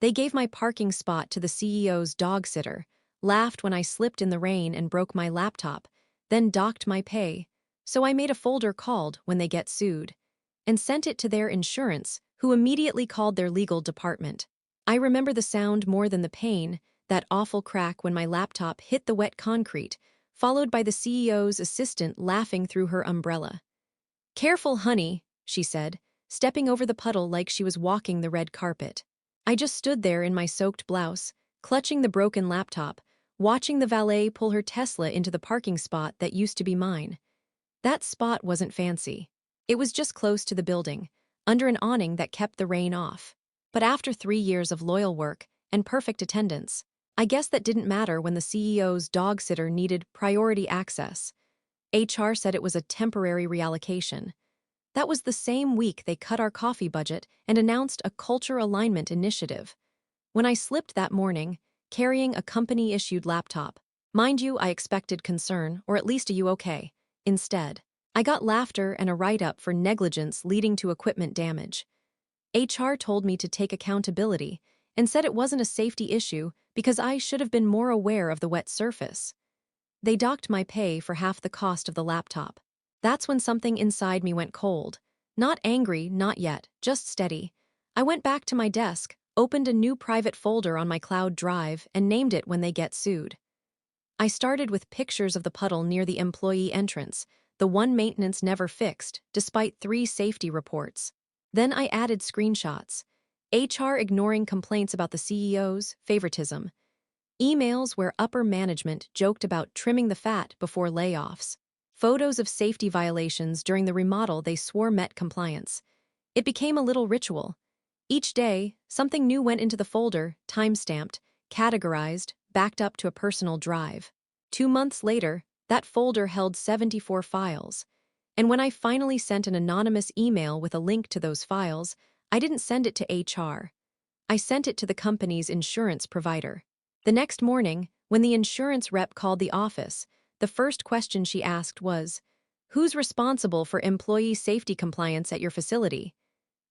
They gave my parking spot to the CEO's dog sitter, laughed when I slipped in the rain and broke my laptop, then docked my pay. So I made a folder called When They Get Sued and sent it to their insurance, who immediately called their legal department. I remember the sound more than the pain, that awful crack when my laptop hit the wet concrete, followed by the CEO's assistant laughing through her umbrella. "Careful, honey," she said, stepping over the puddle like she was walking the red carpet. I just stood there in my soaked blouse, clutching the broken laptop, watching the valet pull her Tesla into the parking spot that used to be mine. That spot wasn't fancy. It was just close to the building, under an awning that kept the rain off. But after 3 years of loyal work and perfect attendance, I guess that didn't matter when the CEO's dog sitter needed priority access. HR said it was a temporary reallocation. That was the same week they cut our coffee budget and announced a culture alignment initiative. When I slipped that morning, carrying a company-issued laptop, mind you, I expected concern, or at least a "you okay?" Instead, I got laughter and a write-up for negligence leading to equipment damage. HR told me to take accountability and said it wasn't a safety issue because I should have been more aware of the wet surface. They docked my pay for half the cost of the laptop. That's when something inside me went cold. Not angry, not yet, just steady. I went back to my desk, opened a new private folder on my cloud drive, and named it When They Get Sued. I started with pictures of the puddle near the employee entrance, the one maintenance never fixed, despite 3 safety reports. Then I added screenshots. HR ignoring complaints about the CEO's favoritism. Emails where upper management joked about trimming the fat before layoffs. Photos of safety violations during the remodel they swore met compliance. It became a little ritual. Each day, something new went into the folder, time-stamped, categorized, backed up to a personal drive. 2 months later, that folder held 74 files. And when I finally sent an anonymous email with a link to those files, I didn't send it to HR. I sent it to the company's insurance provider. The next morning, when the insurance rep called the office, the first question she asked was, "Who's responsible for employee safety compliance at your facility?"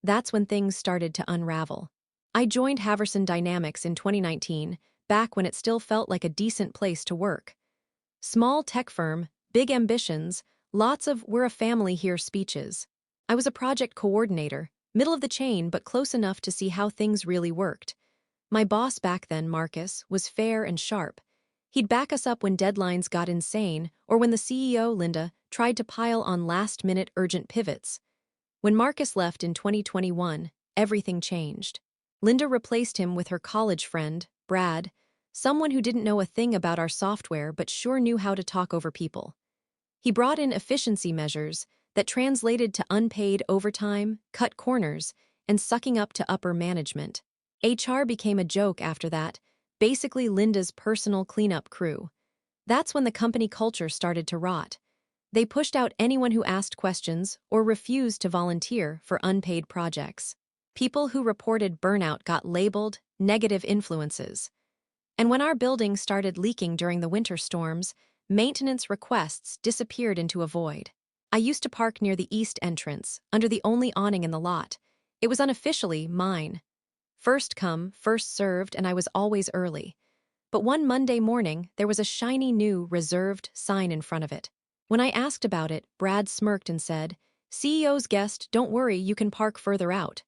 That's when things started to unravel. I joined Haverson Dynamics in 2019, back when it still felt like a decent place to work. Small tech firm, big ambitions, lots of "we're a family here" speeches. I was a project coordinator, middle of the chain but close enough to see how things really worked. My boss back then, Marcus, was fair and sharp. He'd back us up when deadlines got insane or when the CEO, Linda, tried to pile on last-minute urgent pivots. When Marcus left in 2021, everything changed. Linda replaced him with her college friend, Brad, someone who didn't know a thing about our software but sure knew how to talk over people. He brought in efficiency measures that translated to unpaid overtime, cut corners, and sucking up to upper management. HR became a joke after that, basically Linda's personal cleanup crew. That's when the company culture started to rot. They pushed out anyone who asked questions or refused to volunteer for unpaid projects. People who reported burnout got labeled negative influences. And when our building started leaking during the winter storms, maintenance requests disappeared into a void. I used to park near the east entrance, under the only awning in the lot. It was unofficially mine. First come, first served, and I was always early. But one Monday morning, there was a shiny new reserved sign in front of it. When I asked about it, Brad smirked and said, "CEO's guest, don't worry, you can park further out."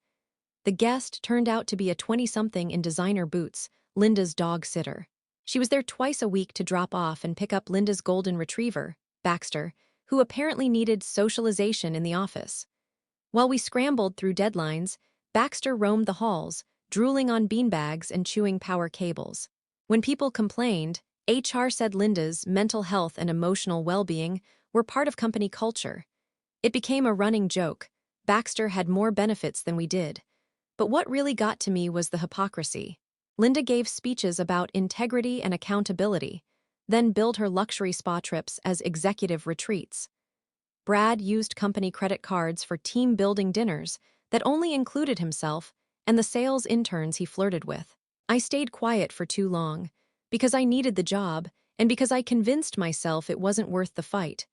The guest turned out to be a 20-something in designer boots, Linda's dog sitter. She was there twice a week to drop off and pick up Linda's golden retriever, Baxter, who apparently needed socialization in the office. While we scrambled through deadlines, Baxter roamed the halls, drooling on beanbags and chewing power cables. When people complained, HR said Linda's mental health and emotional well-being were part of company culture. It became a running joke. Baxter had more benefits than we did. But what really got to me was the hypocrisy. Linda gave speeches about integrity and accountability, then billed her luxury spa trips as executive retreats. Brad used company credit cards for team-building dinners that only included himself and the sales interns he flirted with. I stayed quiet for too long, because I needed the job and because I convinced myself it wasn't worth the fight.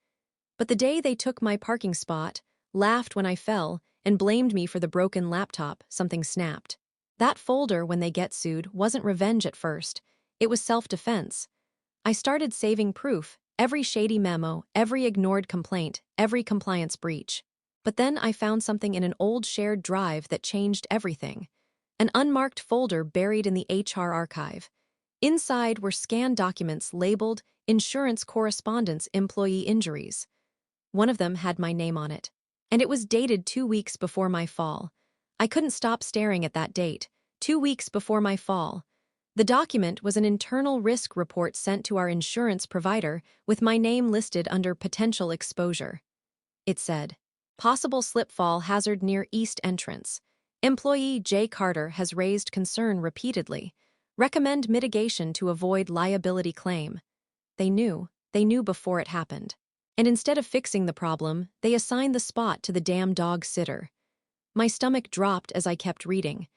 But the day they took my parking spot, laughed when I fell, and blamed me for the broken laptop, something snapped. That folder, when they get sued, wasn't revenge at first. It was self-defense. I started saving proof, every shady memo, every ignored complaint, every compliance breach. But then I found something in an old shared drive that changed everything. An unmarked folder buried in the HR archive. Inside were scanned documents labeled Insurance Correspondence Employee Injuries. One of them had my name on it. And it was dated 2 weeks before my fall. I couldn't stop staring at that date. 2 weeks before my fall. The document was an internal risk report sent to our insurance provider with my name listed under potential exposure. It said, possible slip-fall hazard near east entrance. Employee J. Carter has raised concern repeatedly. Recommend mitigation to avoid liability claim. They knew before it happened. And instead of fixing the problem, they assigned the spot to the damn dog sitter. My stomach dropped as I kept reading.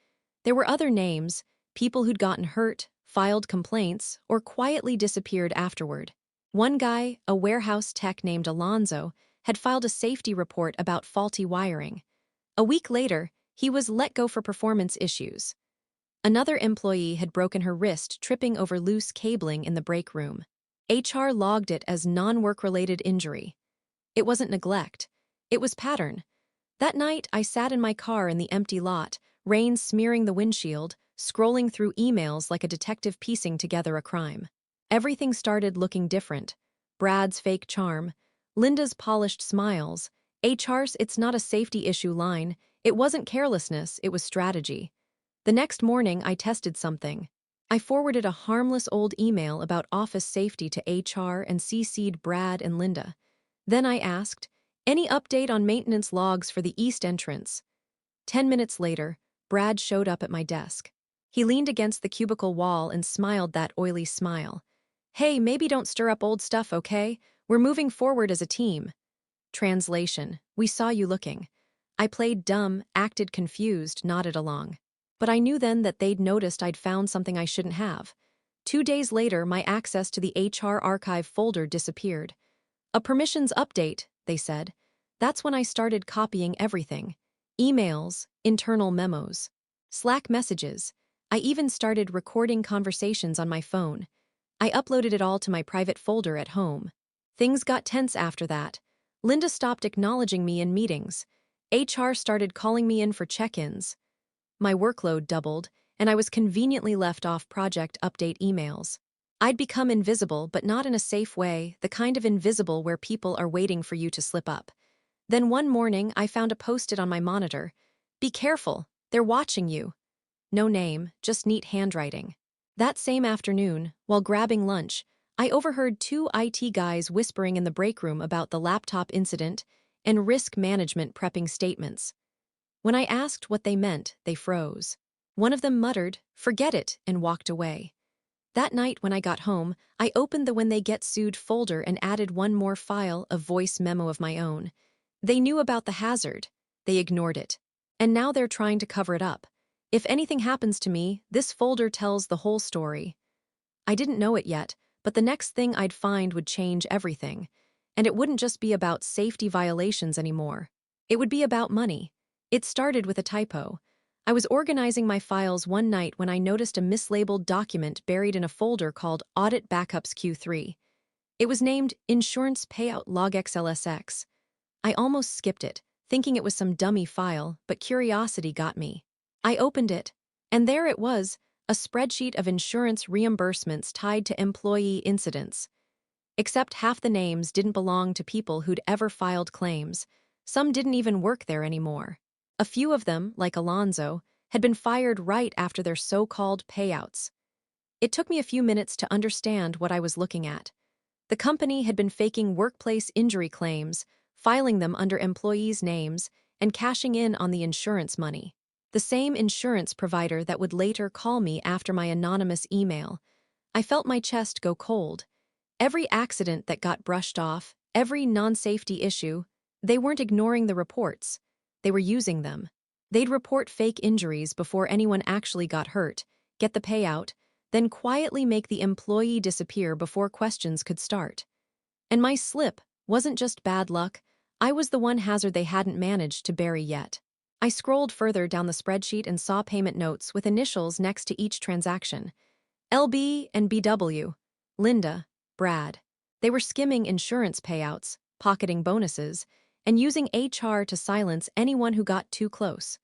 There were other names, people who'd gotten hurt, filed complaints, or quietly disappeared afterward. One guy, a warehouse tech named Alonzo, had filed a safety report about faulty wiring. A week later, he was let go for performance issues. Another employee had broken her wrist tripping over loose cabling in the break room. HR logged it as non-work-related injury. It wasn't neglect. It was pattern. That night, I sat in my car in the empty lot, rain smearing the windshield, scrolling through emails like a detective piecing together a crime. Everything started looking different. Brad's fake charm, Linda's polished smiles, HR's "it's not a safety issue" line. It wasn't carelessness, it was strategy. The next morning, I tested something. I forwarded a harmless old email about office safety to HR and CC'd Brad and Linda. Then I asked, any update on maintenance logs for the east entrance? 10 minutes later, Brad showed up at my desk. He leaned against the cubicle wall and smiled that oily smile. Hey, maybe don't stir up old stuff, okay? We're moving forward as a team. Translation: we saw you looking. I played dumb, acted confused, nodded along. But I knew then that they'd noticed I'd found something I shouldn't have. 2 days later, my access to the HR archive folder disappeared. A permissions update, they said. That's when I started copying everything. Emails, internal memos, Slack messages. I even started recording conversations on my phone. I uploaded it all to my private folder at home. Things got tense after that. Linda stopped acknowledging me in meetings. HR started calling me in for check-ins. My workload doubled, and I was conveniently left off project update emails. I'd become invisible, but not in a safe way, the kind of invisible where people are waiting for you to slip up. Then one morning, I found a post-it on my monitor. Be careful, they're watching you. No name, just neat handwriting. That same afternoon, while grabbing lunch, I overheard 2 IT guys whispering in the break room about the laptop incident and risk management prepping statements. When I asked what they meant, they froze. One of them muttered, "Forget it," and walked away. That night when I got home, I opened the "When They Get Sued" folder and added one more file, a voice memo of my own. They knew about the hazard. They ignored it. And now they're trying to cover it up. If anything happens to me, this folder tells the whole story. I didn't know it yet, but the next thing I'd find would change everything. And it wouldn't just be about safety violations anymore. It would be about money. It started with a typo. I was organizing my files one night when I noticed a mislabeled document buried in a folder called Audit Backups Q3. It was named Insurance Payout Log XLSX. I almost skipped it, thinking it was some dummy file, but curiosity got me. I opened it, and there it was, a spreadsheet of insurance reimbursements tied to employee incidents. Except half the names didn't belong to people who'd ever filed claims. Some didn't even work there anymore. A few of them, like Alonzo, had been fired right after their so-called payouts. It took me a few minutes to understand what I was looking at. The company had been faking workplace injury claims, filing them under employees' names, and cashing in on the insurance money. The same insurance provider that would later call me after my anonymous email. I felt my chest go cold. Every accident that got brushed off, every non-safety issue, they weren't ignoring the reports. They were using them. They'd report fake injuries before anyone actually got hurt, get the payout, then quietly make the employee disappear before questions could start. And my slip wasn't just bad luck. I was the one hazard they hadn't managed to bury yet. I scrolled further down the spreadsheet and saw payment notes with initials next to each transaction. LB and BW. Linda, Brad. They were skimming insurance payouts, pocketing bonuses, and using HR to silence anyone who got too close.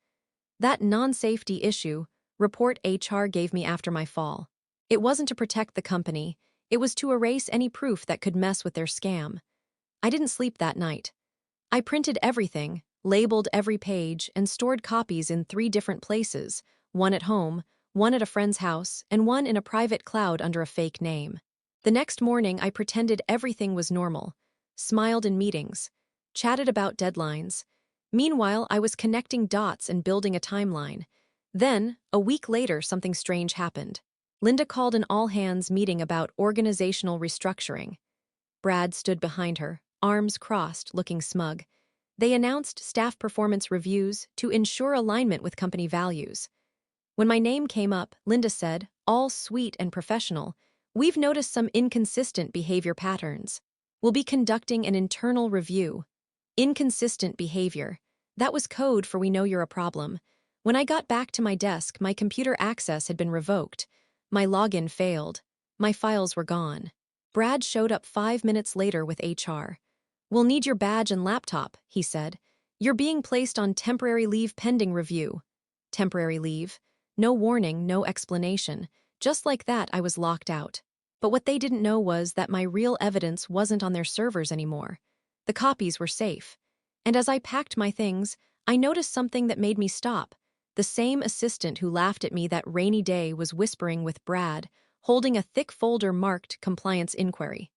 That non-safety issue report HR gave me after my fall. It wasn't to protect the company, it was to erase any proof that could mess with their scam. I didn't sleep that night. I printed everything, labeled every page, and stored copies in 3 different places, one at home, one at a friend's house, and one in a private cloud under a fake name. The next morning, I pretended everything was normal, smiled in meetings, chatted about deadlines. Meanwhile, I was connecting dots and building a timeline. Then, a week later, something strange happened. Linda called an all-hands meeting about organizational restructuring. Brad stood behind her, arms crossed, looking smug. They announced staff performance reviews to ensure alignment with company values. When my name came up, Linda said, all sweet and professional, "We've noticed some inconsistent behavior patterns. We'll be conducting an internal review." Inconsistent behavior. That was code for "we know you're a problem." When I got back to my desk, my computer access had been revoked. My login failed. My files were gone. Brad showed up 5 minutes later with HR. "We'll need your badge and laptop," he said. "You're being placed on temporary leave pending review." Temporary leave. No warning, no explanation. Just like that, I was locked out. But what they didn't know was that my real evidence wasn't on their servers anymore. The copies were safe. And as I packed my things, I noticed something that made me stop. The same assistant who laughed at me that rainy day was whispering with Brad, holding a thick folder marked Compliance Inquiry.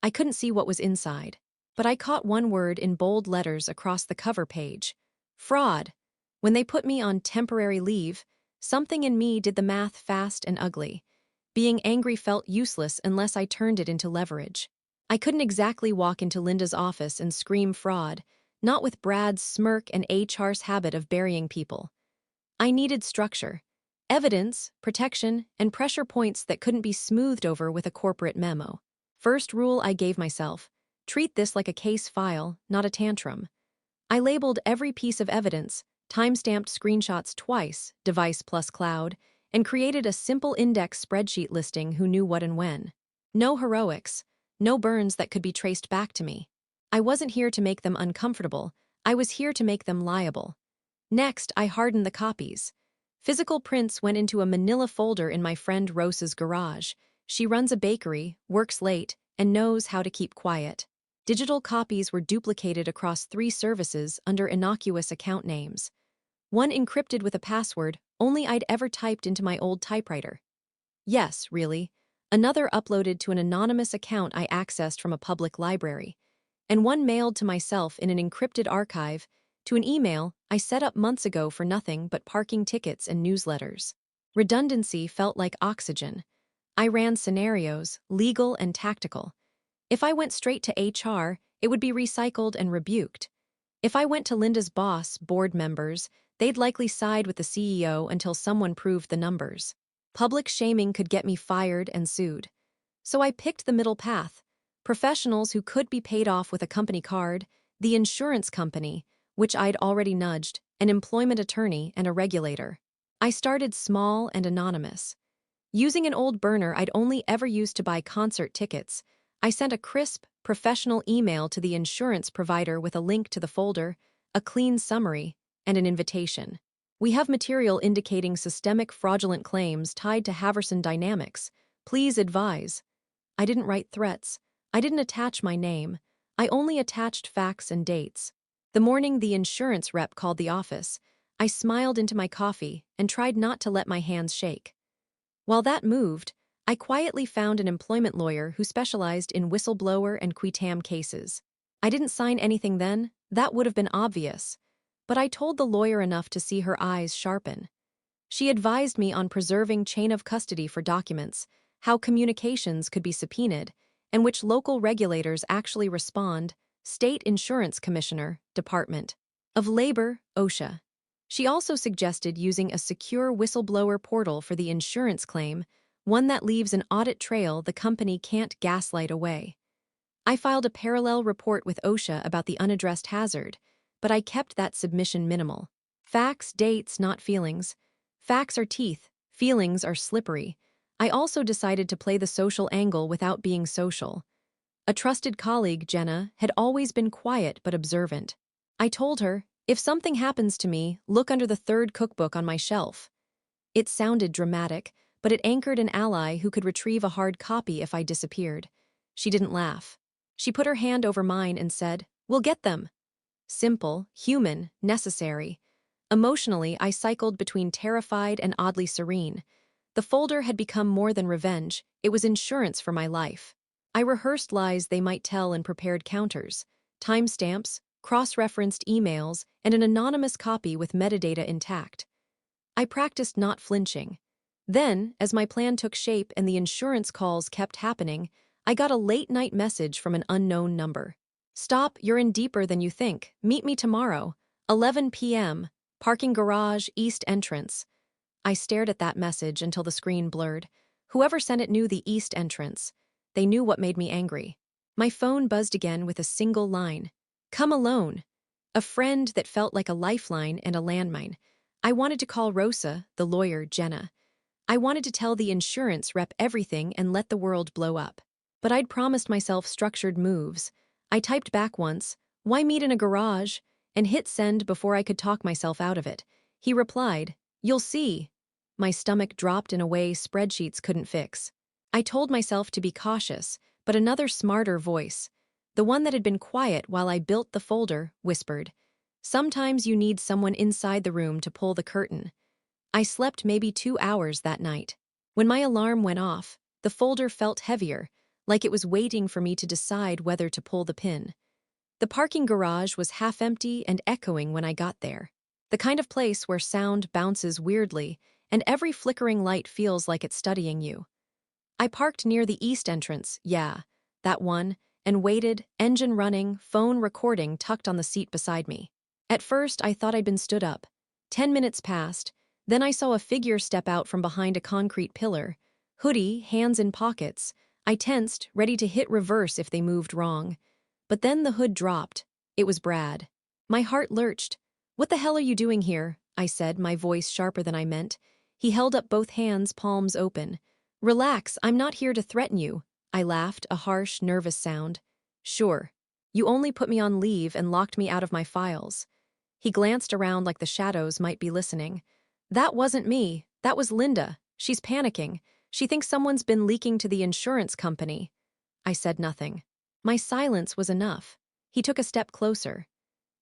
I couldn't see what was inside, but I caught one word in bold letters across the cover page. Fraud. When they put me on temporary leave, something in me did the math fast and ugly. Being angry felt useless unless I turned it into leverage. I couldn't exactly walk into Linda's office and scream fraud, not with Brad's smirk and HR's habit of burying people. I needed structure, evidence, protection, and pressure points that couldn't be smoothed over with a corporate memo. First rule I gave myself: treat this like a case file, not a tantrum. I labeled every piece of evidence, timestamped screenshots twice, device plus cloud, and created a simple index spreadsheet listing who knew what and when. No heroics, no burns that could be traced back to me. I wasn't here to make them uncomfortable, I was here to make them liable. Next, I hardened the copies. Physical prints went into a manila folder in my friend Rosa's garage. She runs a bakery, works late, and knows how to keep quiet. Digital copies were duplicated across 3 services under innocuous account names. One encrypted with a password only I'd ever typed into my old typewriter. Yes, really. Another uploaded to an anonymous account I accessed from a public library. And one mailed to myself in an encrypted archive to an email I set up months ago for nothing but parking tickets and newsletters. Redundancy felt like oxygen. I ran scenarios, legal and tactical. If I went straight to HR, it would be recycled and rebuked. If I went to Linda's boss, board members, they'd likely side with the CEO until someone proved the numbers. Public shaming could get me fired and sued. So I picked the middle path. Professionals who could be paid off with a company card, the insurance company, which I'd already nudged, an employment attorney, and a regulator. I started small and anonymous. Using an old burner I'd only ever used to buy concert tickets, I sent a crisp, professional email to the insurance provider with a link to the folder, a clean summary, and an invitation. "We have material indicating systemic fraudulent claims tied to Haverson Dynamics. Please advise." I didn't write threats. I didn't attach my name. I only attached facts and dates. The morning the insurance rep called the office, I smiled into my coffee and tried not to let my hands shake. While that moved, I quietly found an employment lawyer who specialized in whistleblower and qui tam cases. I didn't sign anything then, that would have been obvious. But I told the lawyer enough to see her eyes sharpen. She advised me on preserving chain of custody for documents, how communications could be subpoenaed, and which local regulators actually respond: State Insurance Commissioner, Department of Labor, OSHA. She also suggested using a secure whistleblower portal for the insurance claim, one that leaves an audit trail the company can't gaslight away. I filed a parallel report with OSHA about the unaddressed hazard, but I kept that submission minimal. Facts, dates, not feelings. Facts are teeth, feelings are slippery. I also decided to play the social angle without being social. A trusted colleague, Jenna, had always been quiet but observant. I told her, if something happens to me, look under the third cookbook on my shelf. It sounded dramatic, but it anchored an ally who could retrieve a hard copy if I disappeared. She didn't laugh. She put her hand over mine and said, "We'll get them." Simple, human, necessary. Emotionally, I cycled between terrified and oddly serene. The folder had become more than revenge, it was insurance for my life. I rehearsed lies they might tell and prepared counters, timestamps, cross-referenced emails, and an anonymous copy with metadata intact. I practiced not flinching. Then, as my plan took shape and the insurance calls kept happening, I got a late-night message from an unknown number. "Stop, you're in deeper than you think. Meet me tomorrow, 11 p.m., parking garage, east entrance." I stared at that message until the screen blurred. Whoever sent it knew the east entrance. They knew what made me angry. My phone buzzed again with a single line. "Come alone." A friend that felt like a lifeline and a landmine. I wanted to call Rosa, the lawyer, Jenna. I wanted to tell the insurance rep everything and let the world blow up. But I'd promised myself structured moves. I typed back once, "Why meet in a garage?" and hit send before I could talk myself out of it. He replied, "You'll see." My stomach dropped in a way spreadsheets couldn't fix. I told myself to be cautious, but another smarter voice, the one that had been quiet while I built the folder, whispered, "Sometimes you need someone inside the room to pull the curtain." I slept maybe 2 hours that night. When my alarm went off, the folder felt heavier, like it was waiting for me to decide whether to pull the pin. The parking garage was half empty and echoing when I got there. The kind of place where sound bounces weirdly, and every flickering light feels like it's studying you. I parked near the east entrance, yeah, that one, and waited, engine running, phone recording tucked on the seat beside me. At first, I thought I'd been stood up. 10 minutes passed, then I saw a figure step out from behind a concrete pillar. Hoodie, hands in pockets. I tensed, ready to hit reverse if they moved wrong. But then the hood dropped. It was Brad. My heart lurched. "What the hell are you doing here?" I said, my voice sharper than I meant. He held up both hands, palms open. "Relax, I'm not here to threaten you." I laughed, a harsh, nervous sound. "Sure. You only put me on leave and locked me out of my files." He glanced around like the shadows might be listening. "That wasn't me. That was Linda. She's panicking. She thinks someone's been leaking to the insurance company." I said nothing. My silence was enough. He took a step closer.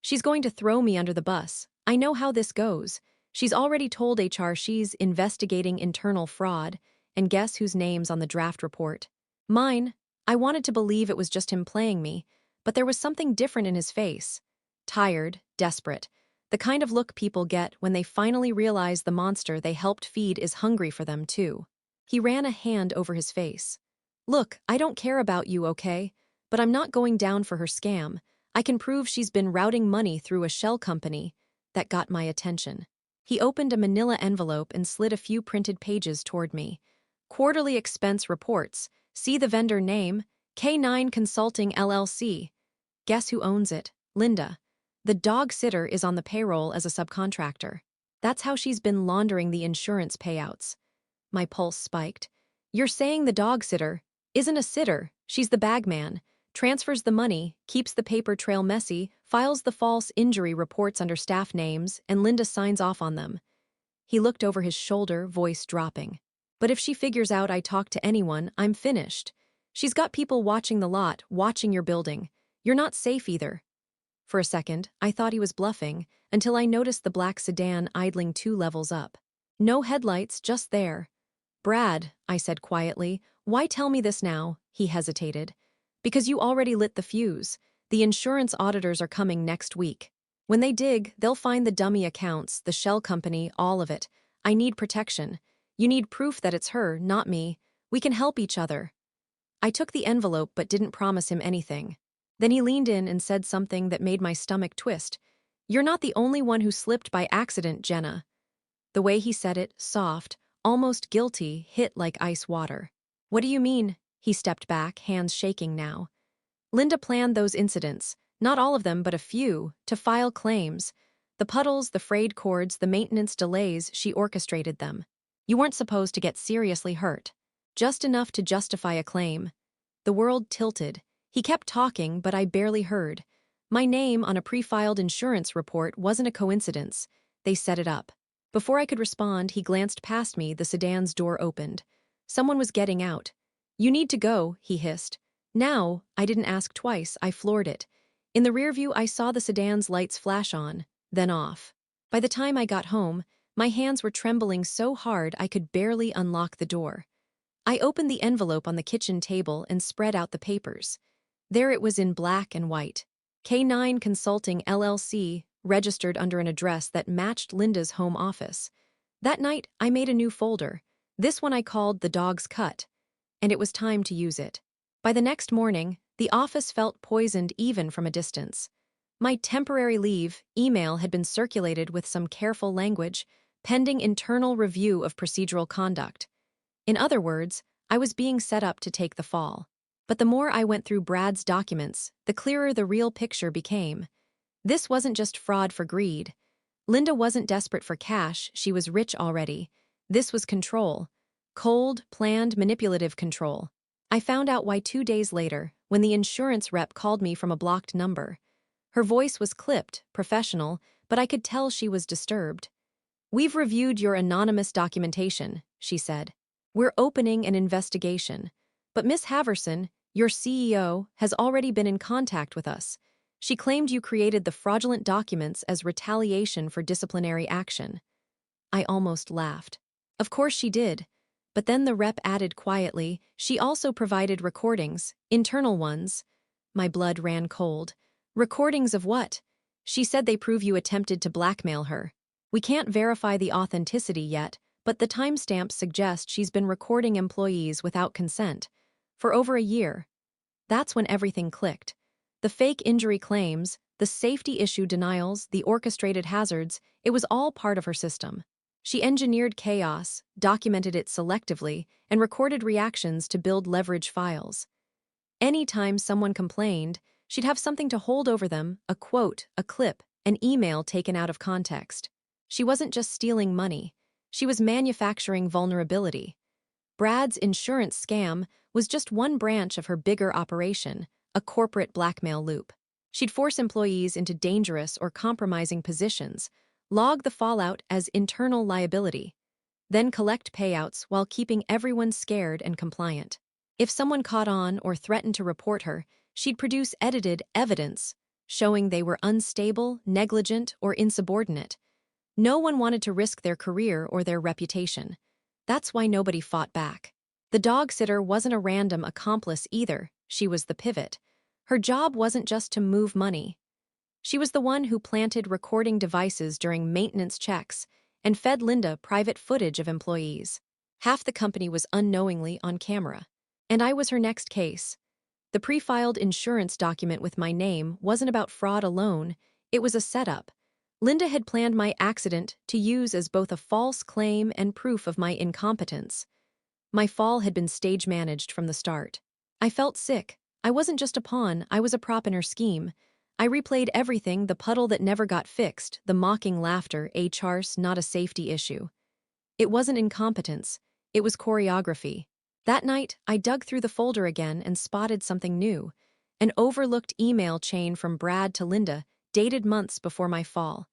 "She's going to throw me under the bus. I know how this goes. She's already told HR she's investigating internal fraud, and guess whose name's on the draft report? Mine." I wanted to believe it was just him playing me, but there was something different in his face. Tired, desperate. The kind of look people get when they finally realize the monster they helped feed is hungry for them too. He ran a hand over his face. "Look, I don't care about you, okay? But I'm not going down for her scam. I can prove she's been routing money through a shell company." That got my attention. He opened a manila envelope and slid a few printed pages toward me. "Quarterly expense reports. See the vendor name, K9 Consulting LLC. Guess who owns it? Linda. The dog sitter is on the payroll as a subcontractor. That's how she's been laundering the insurance payouts." My pulse spiked. "You're saying the dog sitter isn't a sitter, she's the bagman, transfers the money, keeps the paper trail messy, files the false injury reports under staff names, and Linda signs off on them." He looked over his shoulder, voice dropping. "But if she figures out I talk to anyone, I'm finished. She's got people watching the lot, watching your building. You're not safe either." For a second, I thought he was bluffing, until I noticed the black sedan idling 2 levels up. No headlights, just there. "Brad," I said quietly, "why tell me this now?" He hesitated. "Because you already lit the fuse. The insurance auditors are coming next week. When they dig, they'll find the dummy accounts, the shell company, all of it. I need protection. You need proof that it's her, not me. We can help each other." I took the envelope but didn't promise him anything. Then he leaned in and said something that made my stomach twist. "You're not the only one who slipped by accident, Jenna." The way he said it, soft, almost guilty, hit like ice water. "What do you mean?" He stepped back, hands shaking now. "Linda planned those incidents, not all of them but a few, to file claims. The puddles, the frayed cords, the maintenance delays, she orchestrated them. You weren't supposed to get seriously hurt. Just enough to justify a claim. The world tilted. He kept talking, but I barely heard. My name on a pre-filed insurance report wasn't a coincidence. They set it up. Before I could respond, he glanced past me, the sedan's door opened. Someone was getting out. "You need to go," he hissed. Now, I didn't ask twice, I floored it. In the rearview, I saw the sedan's lights flash on, then off. By the time I got home, my hands were trembling so hard I could barely unlock the door. I opened the envelope on the kitchen table and spread out the papers. There it was in black and white. K9 Consulting LLC, registered under an address that matched Linda's home office. That night, I made a new folder. This one I called The Dog's Cut. And it was time to use it. By the next morning, the office felt poisoned even from a distance. My temporary leave email had been circulated with some careful language, pending internal review of procedural conduct. In other words, I was being set up to take the fall. But the more I went through Brad's documents, the clearer the real picture became. This wasn't just fraud for greed. Linda wasn't desperate for cash, she was rich already. This was control. Cold, planned, manipulative control. I found out why 2 days later, when the insurance rep called me from a blocked number. Her voice was clipped, professional, but I could tell she was disturbed. "We've reviewed your anonymous documentation," she said. "We're opening an investigation. But Miss Haverson, your CEO, has already been in contact with us. She claimed you created the fraudulent documents as retaliation for disciplinary action." I almost laughed. Of course she did. But then the rep added quietly, "She also provided recordings, internal ones." My blood ran cold. "Recordings of what?" "She said they prove you attempted to blackmail her. We can't verify the authenticity yet, but the timestamps suggest she's been recording employees without consent. For over a year." That's when everything clicked. The fake injury claims, the safety issue denials, the orchestrated hazards, it was all part of her system. She engineered chaos, documented it selectively, and recorded reactions to build leverage files. Anytime someone complained, she'd have something to hold over them, a quote, a clip, an email taken out of context. She wasn't just stealing money. She was manufacturing vulnerability. Brad's insurance scam was just one branch of her bigger operation, a corporate blackmail loop. She'd force employees into dangerous or compromising positions, log the fallout as internal liability, then collect payouts while keeping everyone scared and compliant. If someone caught on or threatened to report her, she'd produce edited evidence showing they were unstable, negligent, or insubordinate. No one wanted to risk their career or their reputation. That's why nobody fought back. The dog sitter wasn't a random accomplice either, she was the pivot. Her job wasn't just to move money. She was the one who planted recording devices during maintenance checks and fed Linda private footage of employees. Half the company was unknowingly on camera. And I was her next case. The pre-filed insurance document with my name wasn't about fraud alone, it was a setup. Linda had planned my accident to use as both a false claim and proof of my incompetence. My fall had been stage-managed from the start. I felt sick. I wasn't just a pawn, I was a prop in her scheme. I replayed everything, the puddle that never got fixed, the mocking laughter, HR's not a safety issue. It wasn't incompetence, it was choreography. That night, I dug through the folder again and spotted something new. An overlooked email chain from Brad to Linda, dated months before my fall.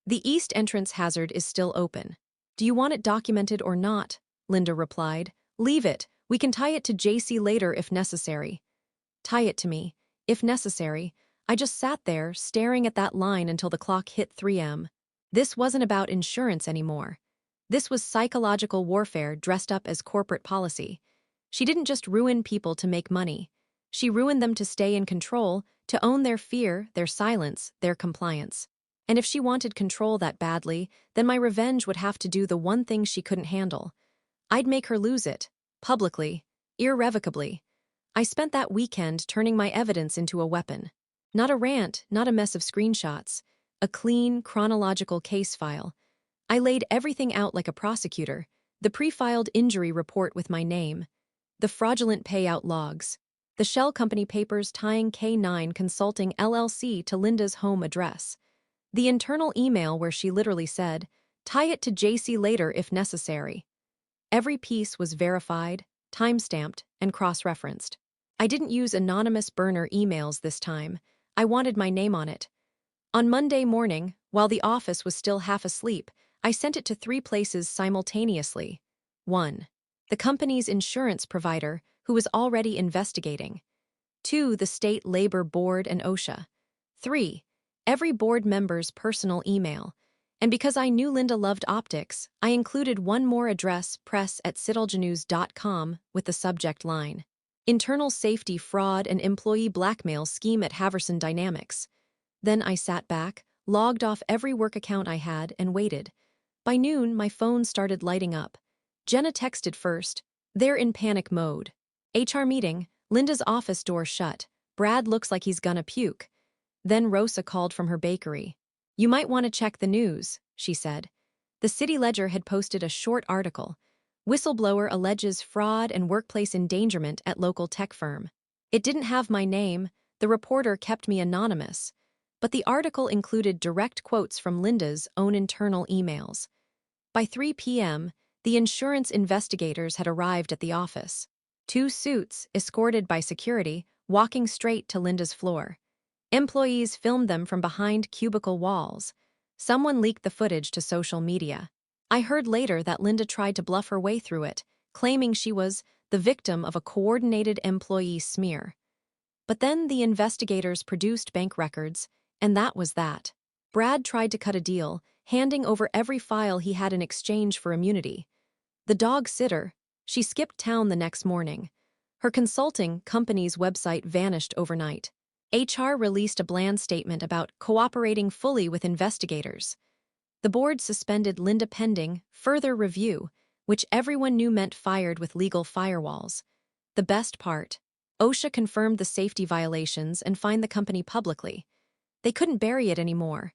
"The east entrance hazard is still open. Do you want it documented or not?" Linda replied. "Leave it. We can tie it to JC later if necessary." Tie it to me, if necessary. I just sat there, staring at that line until the clock hit 3 a.m. This wasn't about insurance anymore. This was psychological warfare dressed up as corporate policy. She didn't just ruin people to make money. She ruined them to stay in control, to own their fear, their silence, their compliance. And if she wanted control that badly, then my revenge would have to do the one thing she couldn't handle. I'd make her lose it, publicly, irrevocably. I spent that weekend turning my evidence into a weapon. Not a rant, not a mess of screenshots. A clean, chronological case file. I laid everything out like a prosecutor. The pre-filed injury report with my name. The fraudulent payout logs. The shell company papers tying K9 Consulting LLC to Linda's home address. The internal email where she literally said, "Tie it to JC later if necessary." Every piece was verified, timestamped, and cross-referenced. I didn't use anonymous burner emails this time. I wanted my name on it. On Monday morning, while the office was still half asleep, I sent it to 3 places simultaneously. 1. The company's insurance provider, who was already investigating. 2. The State Labor Board and OSHA. 3. Every board member's personal email. And because I knew Linda loved optics, I included one more address, press@sittlgenews.com, with the subject line, "Internal Safety Fraud and Employee Blackmail Scheme at Haverson Dynamics." Then I sat back, logged off every work account I had, and waited. By noon, my phone started lighting up. Jenna texted first. "They're in panic mode. HR meeting, Linda's office door shut. Brad looks like he's gonna puke." Then Rosa called from her bakery. "You might want to check the news," she said. The City Ledger had posted a short article. "Whistleblower alleges fraud and workplace endangerment at local tech firm." It didn't have my name. The reporter kept me anonymous. But the article included direct quotes from Linda's own internal emails. By 3 p.m., the insurance investigators had arrived at the office. 2 suits, escorted by security, walking straight to Linda's floor. Employees filmed them from behind cubicle walls. Someone leaked the footage to social media. I heard later that Linda tried to bluff her way through it, claiming she was the victim of a coordinated employee smear. But then the investigators produced bank records, and that was that. Brad tried to cut a deal, handing over every file he had in exchange for immunity. The dog sitter, she skipped town the next morning. Her consulting company's website vanished overnight. HR released a bland statement about cooperating fully with investigators. The board suspended Linda pending further review, which everyone knew meant fired with legal firewalls. The best part: OSHA confirmed the safety violations and fined the company publicly. They couldn't bury it anymore.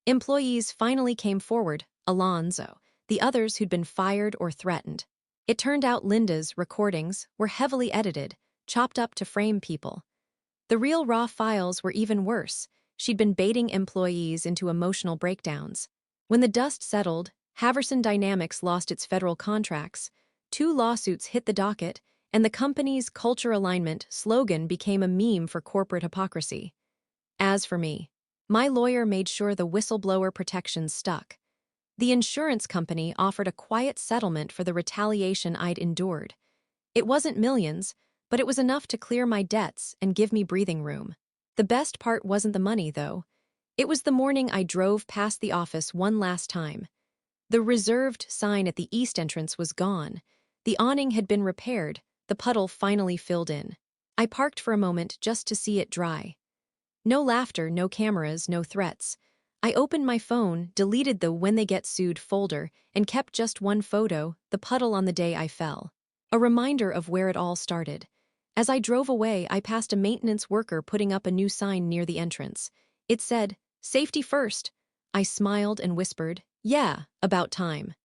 Employees finally came forward, Alonzo, the others who'd been fired or threatened. It turned out Linda's recordings were heavily edited, chopped up to frame people. The real raw files were even worse. She'd been baiting employees into emotional breakdowns. When the dust settled, Haverson Dynamics lost its federal contracts. 2 lawsuits hit the docket, and the company's culture alignment slogan became a meme for corporate hypocrisy. As for me, my lawyer made sure the whistleblower protections stuck. The insurance company offered a quiet settlement for the retaliation I'd endured. It wasn't millions, but it was enough to clear my debts and give me breathing room. The best part wasn't the money, though. It was the morning I drove past the office one last time. The reserved sign at the east entrance was gone. The awning had been repaired, the puddle finally filled in. I parked for a moment just to see it dry. No laughter, no cameras, no threats. I opened my phone, deleted the "when they get sued" folder, and kept just one photo, the puddle on the day I fell. A reminder of where it all started. As I drove away, I passed a maintenance worker putting up a new sign near the entrance. It said, "Safety first." I smiled and whispered, "Yeah, about time."